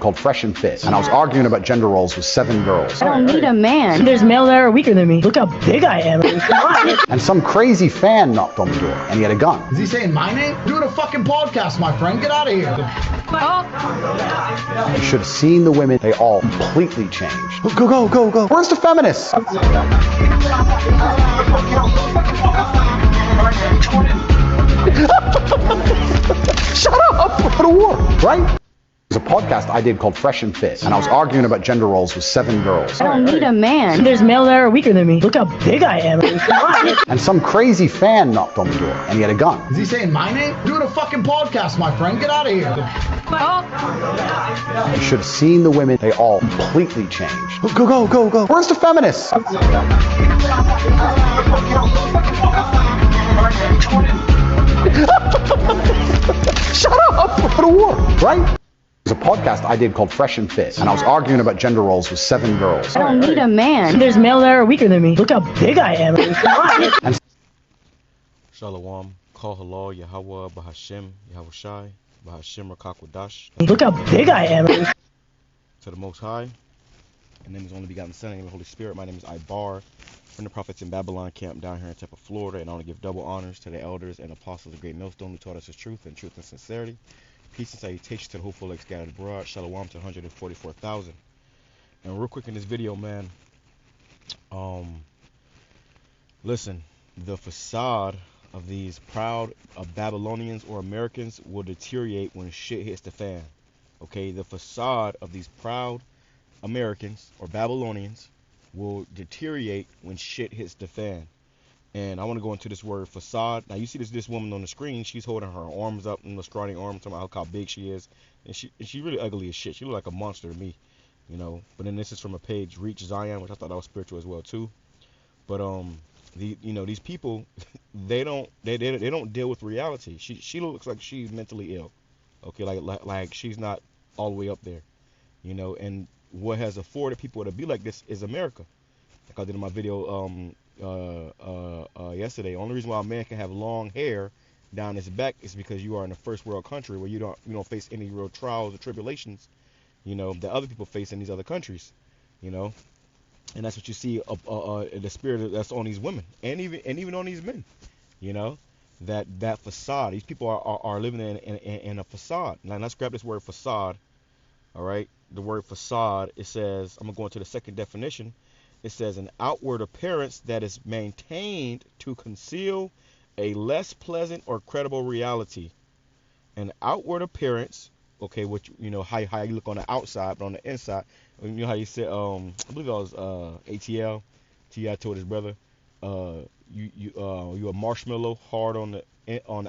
called Fresh and Fit, and I was arguing about gender roles with 7 girls. I don't need a man. There's males that are weaker than me. Look how big I am. And some crazy fan knocked on the door, and he had a gun. Is he saying my name? Doing a fucking podcast, my friend. Get out of here. You should have seen the women. They all completely changed. Go, go, go, go. Where's the feminists? Shut up! Go to war, right? There's a podcast I did called Fresh and Fit, and I was arguing about gender roles with 7 girls. I don't need a man. There's males that are weaker than me. Look how big I am. And some crazy fan knocked on the door, and he had a gun. Is he saying my name? Doing a fucking podcast, my friend. Get out of here. You should have seen the women. They all completely changed. Go, go, go, go. Where's the feminists? Shut up! Go to war, right? There's a podcast I did called Fresh and Fit, and I was arguing about gender roles with 7 girls. I don't need a man. There's males that are weaker than me. Look how big I am. And Shalom, call HALAL, YAHAWAH, BAHASHAM, YAHAWASHI, BAHASHAM or QADASH. Look how big I am. To the Most High, and name is only begotten Son, and the Holy Spirit. My name is Ibar, from the prophets in Babylon camp down here in Tampa, Florida, and I want to give double honors to the elders and apostles of Great Millstone who taught us his truth and sincerity. Peace and salutations to the hopeful like scattered abroad. Shalom to 144,000. And real quick in this video, man, listen, the facade of these proud Babylonians or Americans will deteriorate when shit hits the fan. Okay, the facade of these proud Americans or Babylonians will deteriorate when shit hits the fan. And I want to go into this word facade. Now you see this woman on the screen. She's holding her arms up in the striding arm, talking about how big she is, and she really ugly as shit. She look like a monster to me, you know. But then this is from a page, Reach Zion, which I thought that was spiritual as well too. But these people, they don't deal with reality. She looks like she's mentally ill. Okay, like she's not all the way up there, you know. And what has afforded people to be like this is America. Like I did in my video yesterday. Only reason why a man can have long hair down his back is because you are in a first world country where you don't face any real trials or tribulations, you know, that other people face in these other countries, you know. And that's what you see the spirit that's on these women and even on these men, you know, that facade. These people are living in a facade. Now let's grab this word facade. All right, the word facade, it says, I'm gonna go into the second definition. It says an outward appearance that is maintained to conceal a less pleasant or credible reality. An outward appearance, okay, what you know how you look on the outside, but on the inside, you know how you said, I believe that was ATL. T.I. told his brother, you a marshmallow, hard on the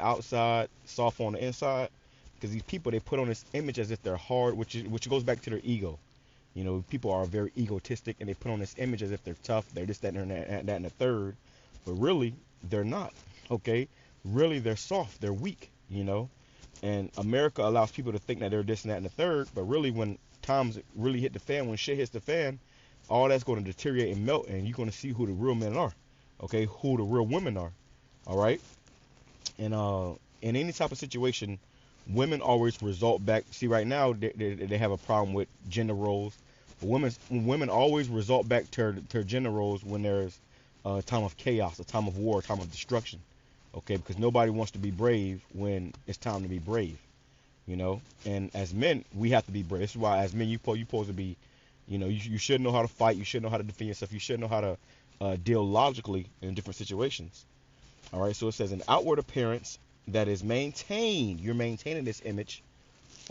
outside, soft on the inside. Because these people, they put on this image as if they're hard, which goes back to their ego. You know, people are very egotistic, and they put on this image as if they're tough, they're this, that, and that, and the third. But really, they're not, okay? Really, they're soft, they're weak, you know? And America allows people to think that they're this and that and the third, but really when times really hit the fan, when shit hits the fan, all that's going to deteriorate and melt, and you're going to see who the real men are, okay? Who the real women are, all right? And in any type of situation, women always result back. See, right now, they have a problem with gender roles. But women always result back to their gender roles when there's a time of chaos, a time of war, a time of destruction. Okay, because nobody wants to be brave when it's time to be brave, you know. And as men, we have to be brave. This is why, as men, you're supposed to be, you know, you should know how to fight. You should know how to defend yourself. You should know how to deal logically in different situations. All right, so it says an outward appearance that is maintained. You're maintaining this image,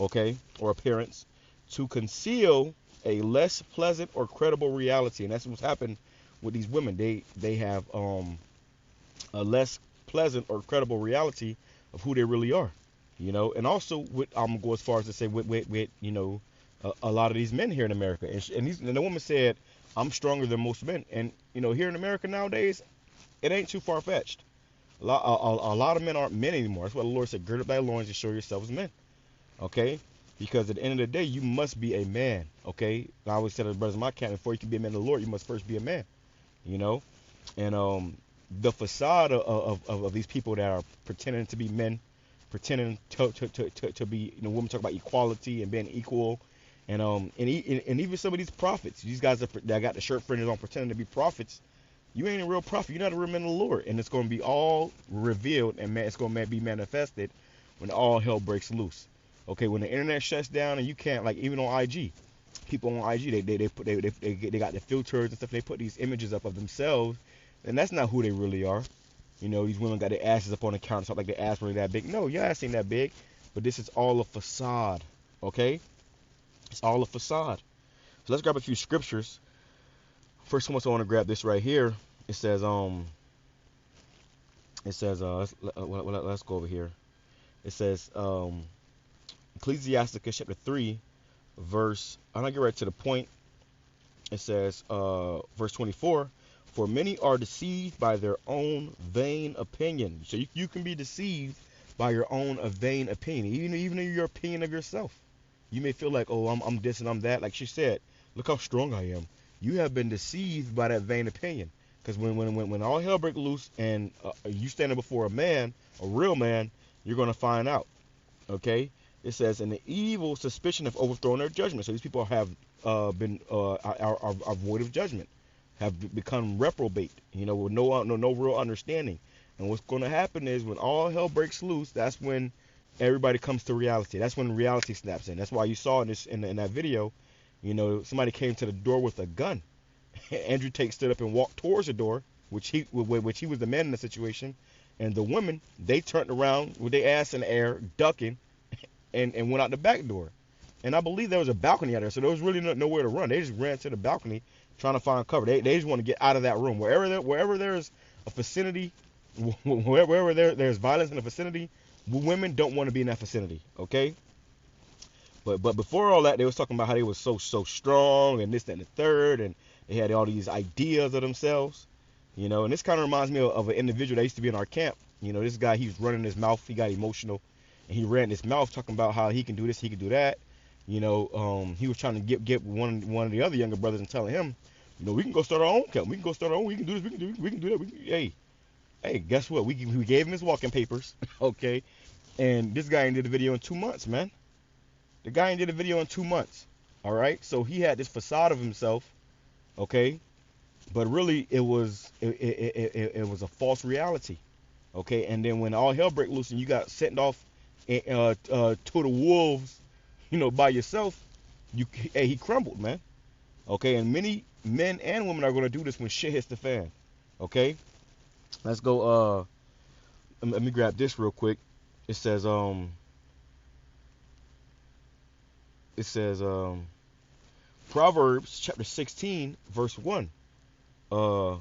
okay, or appearance to conceal a less pleasant or credible reality. And that's what's happened with these women. They have a less pleasant or credible reality of who they really are, you know. And also with, I'm gonna go as far as to say with you know, a lot of these men here in America, and the woman said, I'm stronger than most men. And you know, here in America nowadays, it ain't too far-fetched. A lot of men aren't men anymore. That's why the Lord said, gird up thy loins and show yourself as men. Okay? Because at the end of the day, you must be a man. Okay? I always tell the brothers in my camp, before you can be a man of the Lord, you must first be a man. You know? And the facade of these people that are pretending to be men, pretending to be, you know, women talk about equality and being equal And even some of these prophets, these guys that got the shirt fringes on pretending to be prophets, you ain't a real prophet. You're not a real man of the Lord. And it's going to be all revealed, and it's going to be manifested when all hell breaks loose. Okay, when the internet shuts down and you can't, like, even on IG, people on IG, they got the filters and stuff. They put these images up of themselves, and that's not who they really are. You know, these women got their asses up on the counter, something like their ass really that big. No, your ass ain't that big, but this is all a facade. Okay, it's all a facade. So let's grab a few scriptures. First one, I want to grab this right here. It says, let's go over here. It says, Ecclesiasticus chapter 3, verse, I'm going to get right to the point. It says, verse 24, for many are deceived by their own vain opinion. So you can be deceived by your own vain opinion, even in your opinion of yourself. You may feel like, oh, I'm this and I'm that. Like she said, look how strong I am. You have been deceived by that vain opinion. Because when all hell breaks loose and you standing before a man, a real man, you're going to find out. Okay? It says, and the evil suspicion have overthrown their judgment. So these people have been are void of judgment, have become reprobate, with no real understanding. And what's going to happen is when all hell breaks loose, that's when everybody comes to reality. That's when reality snaps in. That's why you saw in that video, somebody came to the door with a gun. Andrew Tate stood up and walked towards the door, which he was the man in the situation, and the women, they turned around with their ass in the air, ducking, and went out the back door. And I believe there was a balcony out there, so there was really nowhere to run. They just ran to the balcony trying to find cover. They just want to get out of that room. Wherever there's a vicinity, wherever there's violence in the vicinity, women don't want to be in that vicinity, okay? But before all that, they was talking about how they was so strong and this, that, and the third, and they had all these ideas of themselves, and this kind of reminds me of an individual that used to be in our camp. This guy, he was running his mouth, he got emotional, and he ran his mouth talking about how he can do this, he can do that. He was trying to get one of the other younger brothers and telling him, we can go start our own camp, we can go start our own, we can do this, we can do that. Hey, guess what? We gave him his walking papers, okay? And this guy ain't did a video in 2 months, man. The guy ain't did a video in 2 months, all right? So he had this facade of himself, okay? But really, it was a false reality, okay? And then when all hell break loose and you got sent off to the wolves, by yourself, he crumbled, man, okay? And many men and women are going to do this when shit hits the fan, okay? Let's go. Let me grab this real quick. It says Proverbs chapter 16 verse 1. Let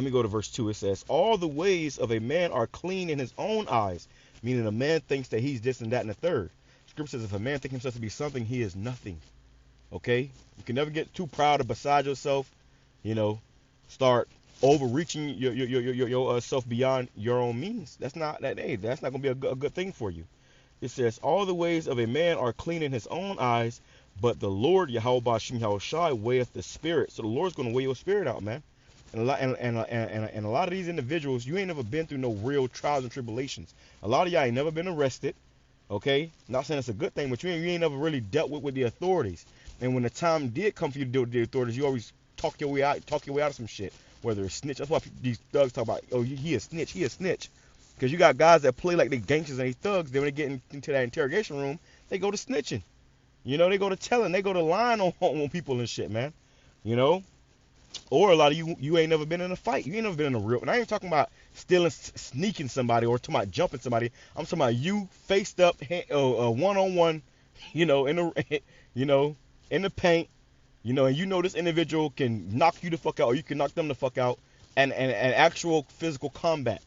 me go to verse 2. It says, all the ways of a man are clean in his own eyes, meaning a man thinks that he's this and that and the third. Scripture says if a man thinks himself to be something, he is nothing. Okay? You can never get too proud or beside yourself, start overreaching your self beyond your own means. That's not gonna be a good thing for you. It says all the ways of a man are clean in his own eyes, but the Lord YAHAWASHI weigheth the spirit. So the Lord's gonna weigh your spirit out, man. And a lot of these individuals, you ain't never been through no real trials and tribulations. A lot of y'all ain't never been arrested. Okay, not saying it's a good thing, but you ain't never really dealt with the authorities. And when the time did come for you to deal with the authorities, you always talk your way out of some shit. Whether it's snitch, that's why these thugs talk about, oh, he a snitch. Because you got guys that play like they gangsters and they thugs. Then when they get into that interrogation room, they go to snitching. They go to telling, they go to lying on people and shit, man. Or a lot of you ain't never been in a fight. You ain't never been in a real. And I ain't talking about stealing, sneaking somebody or talking about jumping somebody. I'm talking about you faced up, one-on-one, in the paint, and this individual can knock you the fuck out, or you can knock them the fuck out, and actual physical combat.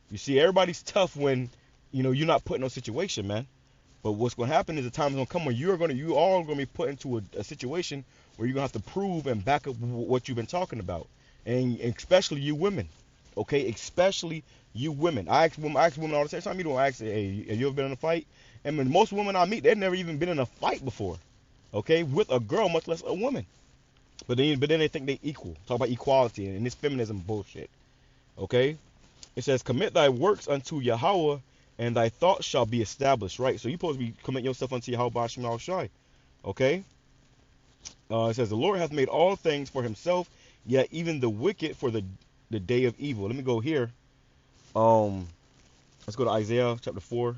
You see, everybody's tough when, you're not put in no situation, man. But what's going to happen is the time's going to come when you all going to be put into a situation where you're going to have to prove and back up what you've been talking about. And especially you women, okay? Especially you women. I ask women all the time. You don't ask, hey, have you ever been in a fight? And when most women I meet, they've never even been in a fight before, okay? With a girl, much less a woman. But then they think they equal. Talk about equality and this feminism bullshit, okay? It says, commit thy works unto Yahawah, and thy thoughts shall be established, right? So you're supposed to be committing yourself unto Yahweh BAHASHAM YAHAWASHI, okay? It says, the Lord hath made all things for himself, yet even the wicked for the day of evil. Let me go here. Let's go to Isaiah chapter 4.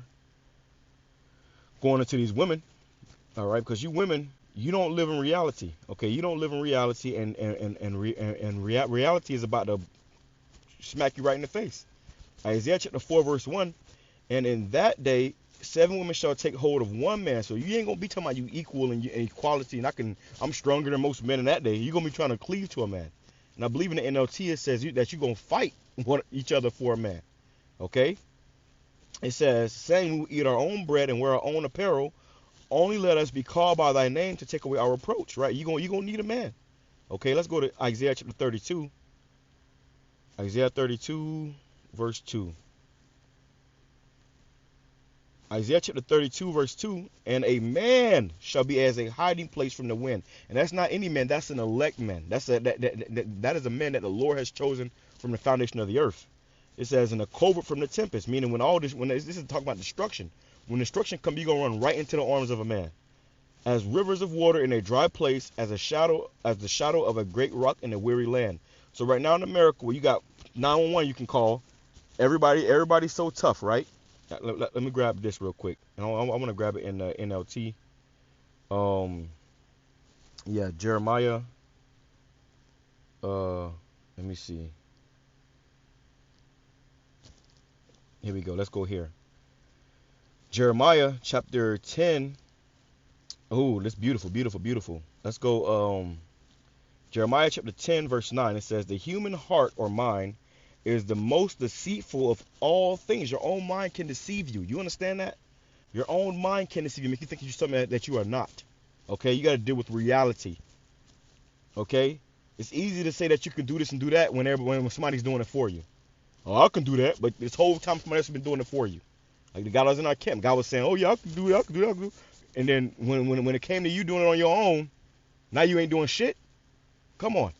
Going into these women, all right? Because you women, you don't live in reality, okay? You don't live in reality, and reality is about to smack you right in the face. Isaiah chapter 4, verse 1. And in that day, 7 women shall take hold of one man. So you ain't gonna be talking about you equal and equality, and I'm stronger than most men in that day. You're gonna be trying to cleave to a man. And I believe in the NLT it says that you're gonna fight each other for a man. Okay? It says, saying we eat our own bread and wear our own apparel, only let us be called by thy name to take away our reproach. Right? You're gonna need a man. Okay, let's go to Isaiah chapter 32. Isaiah 32, verse 2. Isaiah chapter 32, verse 2, and a man shall be as a hiding place from the wind. And that's not any man, that's an elect man. That is a man that the Lord has chosen from the foundation of the earth. It says, in a covert from the tempest, meaning when this is talking about destruction. When destruction comes, you're going to run right into the arms of a man. As rivers of water in a dry place, as the shadow of a great rock in a weary land. So right now in America, where you got 911 you can call, everybody's so tough, right? Let me grab this real quick. And I want to grab it in the NLT. Yeah, Jeremiah. Let me see. Here we go. Let's go here. Jeremiah chapter 10. Oh, that's beautiful, beautiful, beautiful. Let's go. Jeremiah chapter 10, verse 9. It says, the human heart or mind is the most deceitful of all things. Your own mind can deceive you. You understand that? Your own mind can deceive you, make you think you're something that you are not. Okay? You got to deal with reality. Okay? It's easy to say that you can do this and do that when somebody's doing it for you. Oh, I can do that, but this whole time somebody else has been doing it for you. Like the guy that was in our camp, guy was saying, oh yeah, I can do that, I can do that, I can do that. And then when it came to you doing it on your own, now you ain't doing shit. Come on.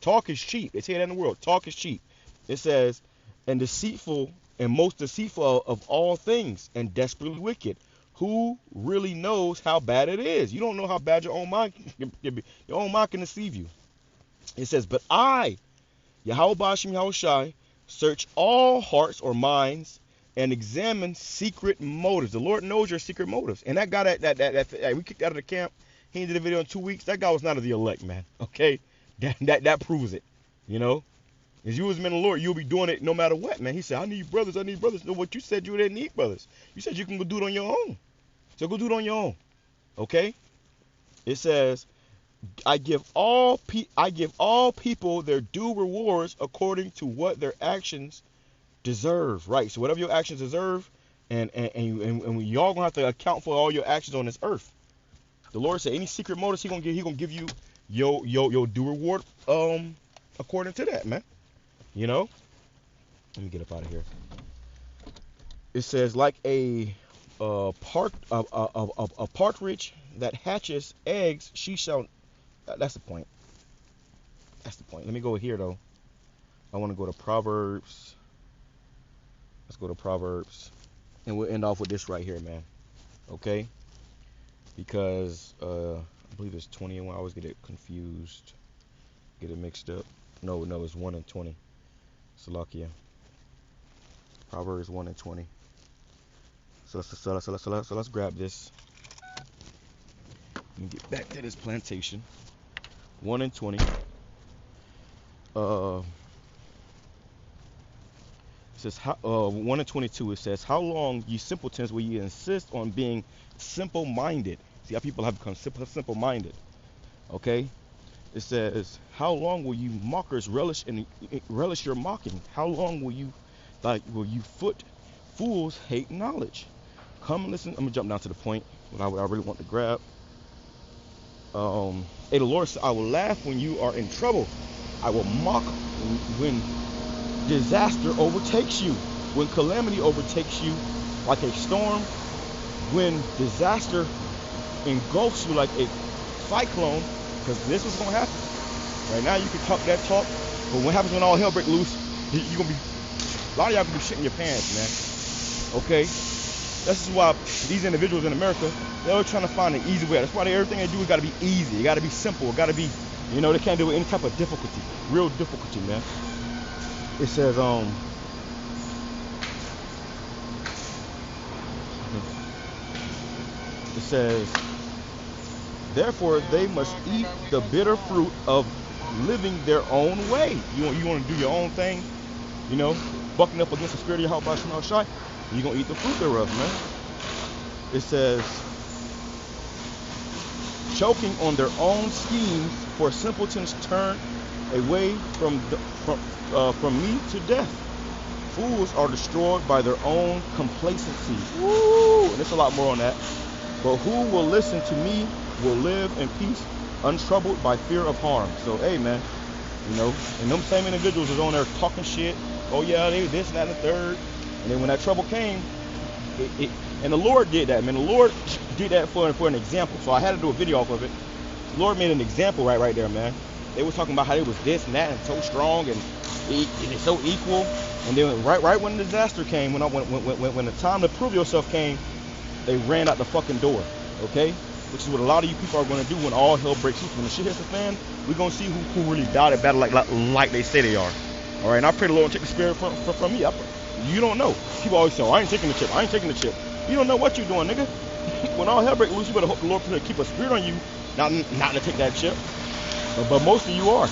Talk is cheap. They say that in the world. Talk is cheap. It says, and deceitful and most deceitful of all things and desperately wicked. Who really knows how bad it is? You don't know how bad your own mind can be. Your own mind can deceive you. It says, but I, Yahweh BAHASHAM YAHAWASHI, search all hearts or minds and examine secret motives. The Lord knows your secret motives. And that guy that we kicked out of the camp, he did a video in 2 weeks. That guy was not of the elect, man. Okay? That proves it. You know? As you as men of the Lord, you'll be doing it no matter what, man. He said, I need brothers, I need brothers. No, what you said you didn't need brothers. You said you can go do it on your own. So go do it on your own. Okay? It says, I give all people their due rewards according to what their actions deserve. Right? So whatever your actions deserve, and y'all gonna have to account for all your actions on this earth. The Lord said any secret motives he gonna give you your due reward according to that, man. You know? Let me get up out of here. It says, like a partridge that hatches eggs, she shall. That's the point. That's the point. Let me go here though. I want to go to Proverbs. Let's go to Proverbs, and we'll end off with this right here, man. Okay? Because I believe it's 20 and 1. I always get it confused, get it mixed up. No, it's 1 and 20. Salakia. Proverbs 1 and 20. So let's grab this and get back to this plantation. 1 and 20. It says 1 and 22. It says, how long, ye simpletons, will ye insist on being simple-minded? See how people have become simple-minded. Okay. It says, how long will you mockers relish your mocking? How long will you fools hate knowledge? Come and listen. I'm gonna jump down to the point what I really want to grab. Hey, the Lord said, I will laugh when you are in trouble. I will mock when disaster overtakes you, when calamity overtakes you like a storm, when disaster engulfs you like a cyclone. Because this is going to happen. Right now, you can talk that talk, but what happens when all hell breaks loose, you're going to be, a lot of y'all going to be shitting your pants, man. Okay? This is why these individuals in America, they're always trying to find an easy way. That's why everything they do has got to be easy. It got to be simple. It got to be, you know, they can't do it with any type of difficulty. Real difficulty, man. It says, therefore they must eat the bitter fruit of living their own way. You want to do your own thing, you know, bucking up against the spirit of YAHAWASHI, you're going to eat the fruit thereof, man. It says, choking on their own schemes, for simpletons turn away from me to death. Fools are destroyed by their own complacency. Woo! And there's a lot more on that. But who will listen to me will live in peace, untroubled by fear of harm. So, hey, man, you know, and them same individuals is on there talking shit. Oh, yeah, they this, that, and the third. And then when that trouble came, and the Lord did that, man. The Lord did that for an example. So I had to do a video off of it. The Lord made an example right there, man. They were talking about how they was this and that and so strong and it's so equal. And then right when the disaster came, when the time to prove yourself came, they ran out the fucking door. Okay? Which is what a lot of you people are going to do when all hell breaks loose. When the shit hits the fan, we're going to see who really died at battle like they say they are. All right? And I pray the Lord take the spirit from me. You don't know. People always say, oh, I ain't taking the chip. I ain't taking the chip. You don't know what you're doing, nigga. When all hell breaks loose, you better hope the Lord keep a spirit on you not to take that chip. But most of you are.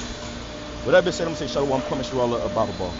With that being said, I'm going to say, Shalom, I'm coming to you all a Bible ball.